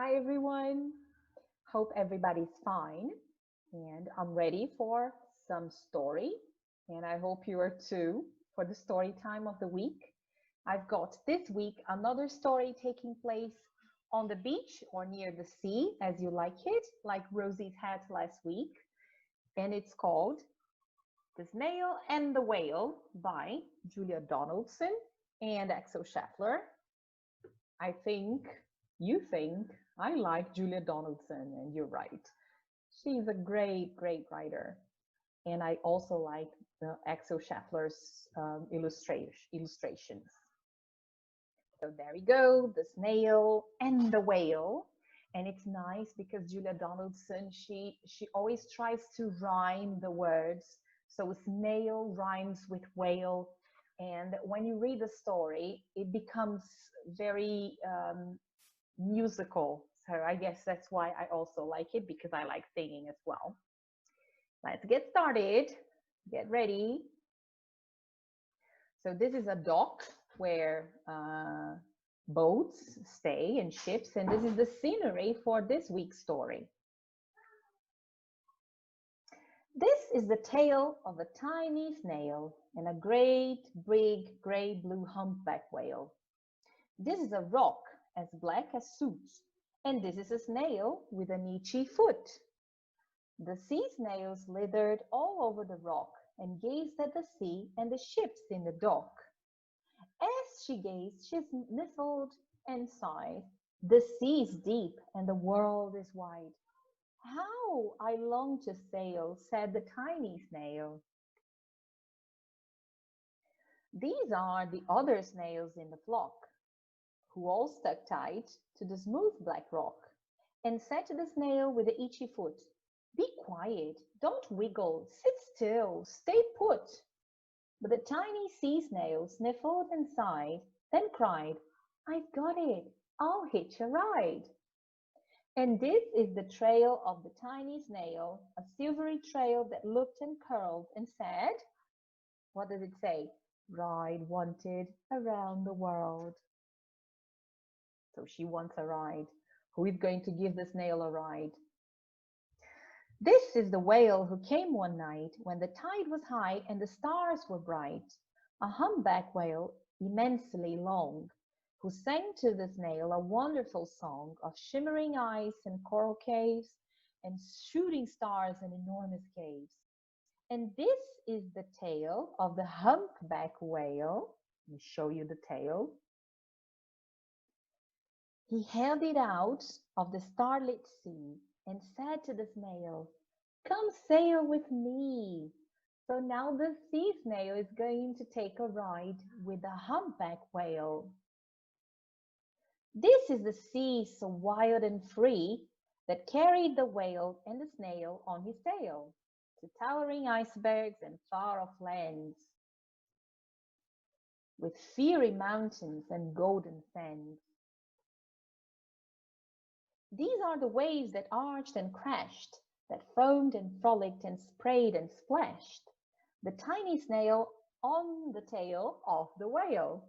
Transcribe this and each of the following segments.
Hi everyone. Hope everybody's fine. And I'm ready for some story. And I hope you are too for the story time of the week. I've got this week another story taking place on the beach or near the sea, as you like it, like Rosie's had last week. And it's called The Snail and the Whale by Julia Donaldson and Axel Scheffler. I think you think I like Julia Donaldson, and you're right. She's a great, great writer. And I also like the Axel Scheffler's illustrations. So there we go, the snail and the whale. And it's nice because Julia Donaldson, she always tries to rhyme the words. So snail rhymes with whale. And when you read the story, it becomes very musical. So I guess that's why I also like it, because I like singing as well. Let's get started. Get ready. So this is a dock where boats stay and ships, and this is the scenery for this week's story. This is the tale of a tiny snail and a great big gray-blue humpback whale. This is a rock as black as soot, and this is a snail with an itchy foot. The sea snails slithered all over the rock and gazed at the sea and the ships in the dock. As she gazed, she sniffled and sighed. The sea is deep and the world is wide. How I long to sail, said the tiny snail. These are the other snails in the flock, who all stuck tight to the smooth black rock, and said to the snail with the itchy foot, "Be quiet, don't wiggle, sit still, stay put." But the tiny sea snail sniffled and sighed, then cried, "I've got it, I'll hitch a ride." And this is the trail of the tiny snail, a silvery trail that looked and curled and said, what does it say? Ride wanted around the world. So she wants a ride. Who is going to give the snail a ride? This is the whale who came one night when the tide was high and the stars were bright, a humpback whale immensely long, who sang to the snail a wonderful song of shimmering ice and coral caves and shooting stars and enormous caves. And this is the tale of the humpback whale. Let me show you the tail. He held it out of the starlit sea and said to the snail, "Come sail with me." So now the sea snail is going to take a ride with the humpback whale. This is the sea so wild and free that carried the whale and the snail on his tail to towering icebergs and far-off lands, with fiery mountains and golden sands. These are the waves that arched and crashed, that foamed and frolicked and sprayed and splashed, the tiny snail on the tail of the whale.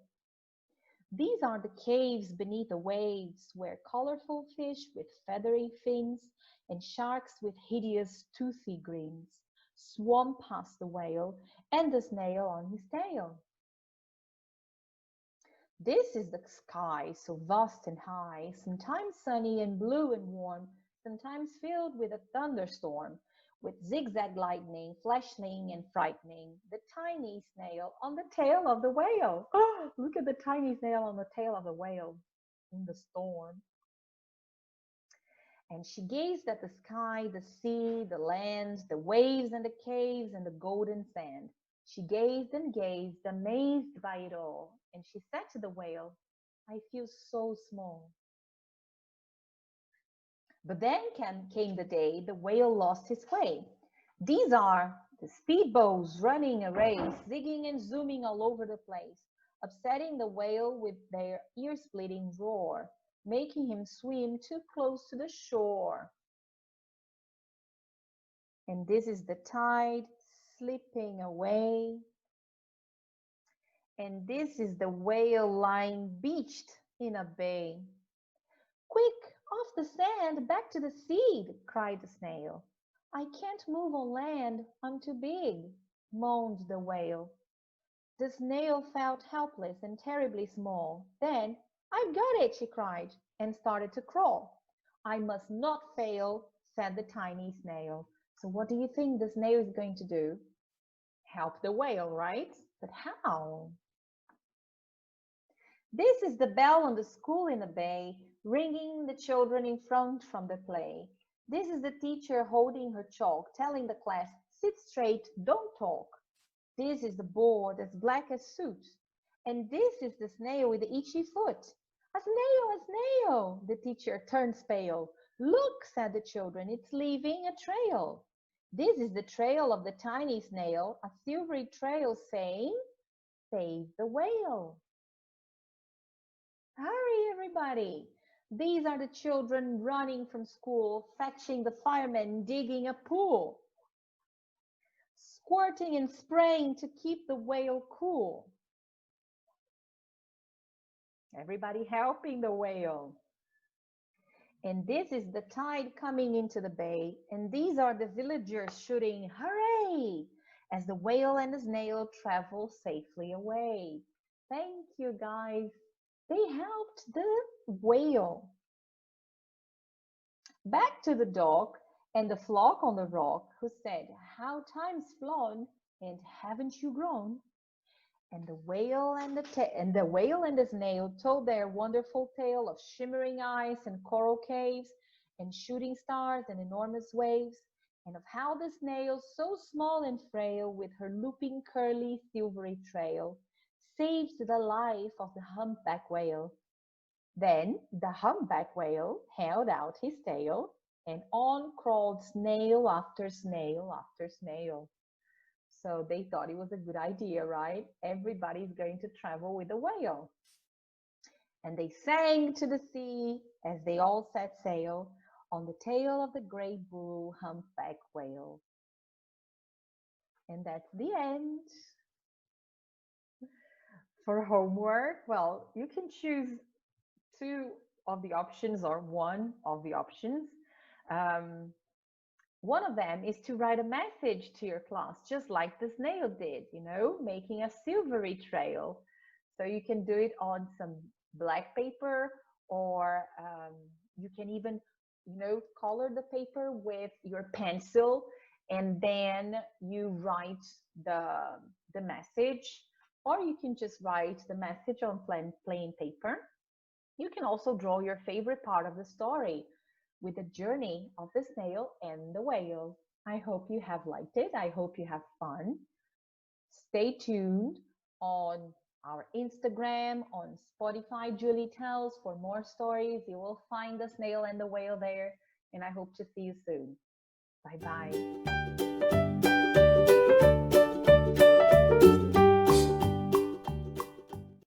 These are the caves beneath the waves where colorful fish with feathery fins and sharks with hideous toothy grins swam past the whale and the snail on his tail. This is the sky, so vast and high, sometimes sunny and blue and warm, sometimes filled with a thunderstorm, with zigzag lightning, flashing and frightening, the tiny snail on the tail of the whale. Oh, look at the tiny snail on the tail of the whale in the storm. And she gazed at the sky, the sea, the land, the waves and the caves and the golden sand. She gazed and gazed, amazed by it all. And she said to the whale, "I feel so small." But then came the day the whale lost his way. These are the speedboats running a race, zigging and zooming all over the place, upsetting the whale with their ear-splitting roar, making him swim too close to the shore. And this is the tide slipping away. And this is the whale lying beached in a bay. "Quick, Off the sand, back to the sea, cried the snail. I can't move on land, I'm too big, moaned the whale. The snail felt helpless and terribly small. Then, I've got it, she cried, and started to crawl. I must not fail, said the tiny snail. So, what do you think the snail is going to do? Help the whale, right? But how? This is the bell on the school in the bay, ringing the children in front from the play. This is the teacher holding her chalk, telling the class, sit straight, don't talk. This is the board as black as soot. And this is the snail with the itchy foot. A snail, a snail! The teacher turns pale. Look, said the children, it's leaving a trail. This is the trail of the tiny snail, a silvery trail saying, save the whale. Hurry, everybody! These are the children running from school, fetching the firemen, digging a pool, squirting and spraying to keep the whale cool. Everybody helping the whale. And this is the tide coming into the bay, and these are the villagers shooting, hooray, as the whale and the snail travel safely away. Thank you, guys. They helped the whale. Back to the dog and the flock on the rock, who said, how time's flown, and haven't you grown? And the whale and the snail told their wonderful tale of shimmering ice and coral caves, and shooting stars and enormous waves, and of how the snail, so small and frail, with her looping, curly, silvery trail, saved the life of the humpback whale. Then the humpback whale held out his tail, and on crawled snail after snail after snail. So they thought it was a good idea, right? Everybody's going to travel with a whale. And they sang to the sea as they all set sail on the tail of the great blue humpback whale. And that's the end. For homework, well, you can choose two of the options or one of the options. One of them is to write a message to your class, just like the snail did, making a silvery trail. So you can do it on some black paper, or you can even, color the paper with your pencil, and then you write the message, or you can just write the message on plain paper. You can also draw your favorite part of the story with the journey of the snail and the whale. I hope you have liked it. I hope you have fun. Stay tuned on our Instagram, on Spotify, Julie Tells, for more stories. You will find the snail and the whale there, and I hope to see you soon. Bye-bye.